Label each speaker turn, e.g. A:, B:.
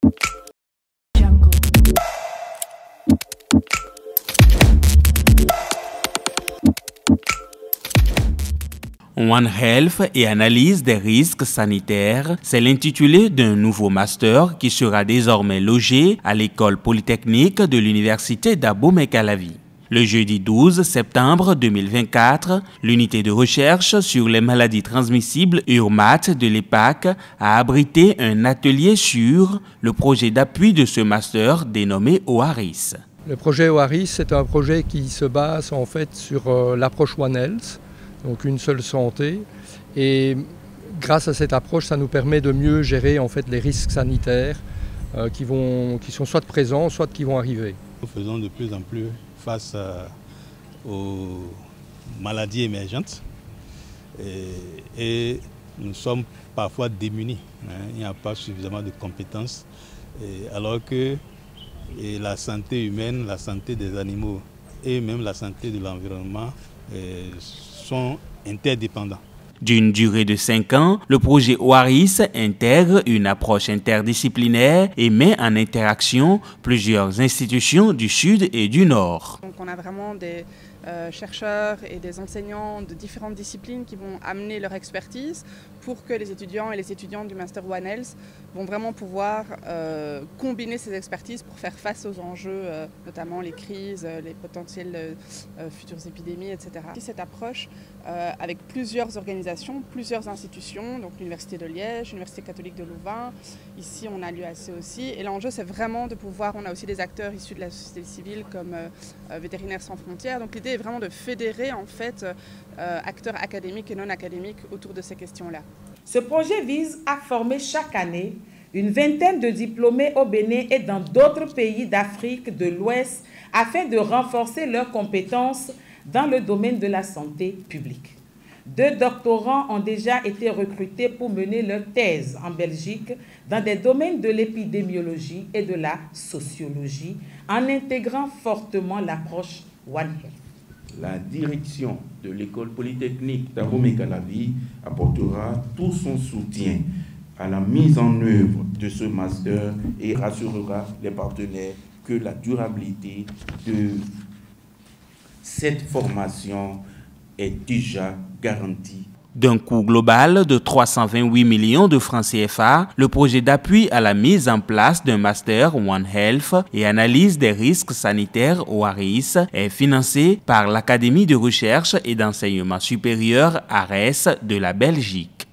A: One Health et analyse des risques sanitaires, c'est l'intitulé d'un nouveau master qui sera désormais logé à l'école polytechnique de l'université d'Abomey-Calavi. Le jeudi 12 septembre 2024, l'unité de recherche sur les maladies transmissibles URMAT de l'EPAC a abrité un atelier sur le projet d'appui de ce master dénommé OARIS.
B: Le projet OARIS, c'est un projet qui se base en fait sur l'approche One Health, donc une seule santé, et grâce à cette approche, ça nous permet de mieux gérer en fait les risques sanitaires qui sont soit présents, soit qui vont arriver.
C: Nous faisons de plus en plus face aux maladies émergentes et nous sommes parfois démunis. Il n'y a pas suffisamment de compétences, alors que la santé humaine, la santé des animaux et même la santé de l'environnement sont interdépendants.
A: D'une durée de 5 ans, le projet OARIS intègre une approche interdisciplinaire et met en interaction plusieurs institutions du Sud et du Nord.
D: Donc on a vraiment des chercheurs et des enseignants de différentes disciplines qui vont amener leur expertise pour que les étudiants et les étudiantes du Master One Health vont vraiment pouvoir combiner ces expertises pour faire face aux enjeux, notamment les crises, les potentielles futures épidémies, etc. Cette approche avec plusieurs organisations, plusieurs institutions, donc l'Université de Liège, l'Université catholique de Louvain, ici on a l'UAC aussi, et l'enjeu c'est vraiment de pouvoir, on a aussi des acteurs issus de la société civile comme Vétérinaires sans frontières, donc l'idée est vraiment de fédérer en fait acteurs académiques et non académiques autour de ces questions-là.
E: Ce projet vise à former chaque année une vingtaine de diplômés au Bénin et dans d'autres pays d'Afrique de l'Ouest afin de renforcer leurs compétences dans le domaine de la santé publique. 2 doctorants ont déjà été recrutés pour mener leur thèse en Belgique dans des domaines de l'épidémiologie et de la sociologie en intégrant fortement l'approche One Health.
F: La direction de l'école polytechnique d'Abomey-Calavi apportera tout son soutien à la mise en œuvre de ce master et rassurera les partenaires que la durabilité de cette formation est déjà garantie.
A: D'un coût global de 328 millions de francs CFA, le projet d'appui à la mise en place d'un master One Health et analyse des risques sanitaires OARIS est financé par l'Académie de recherche et d'enseignement supérieur ARES de la Belgique.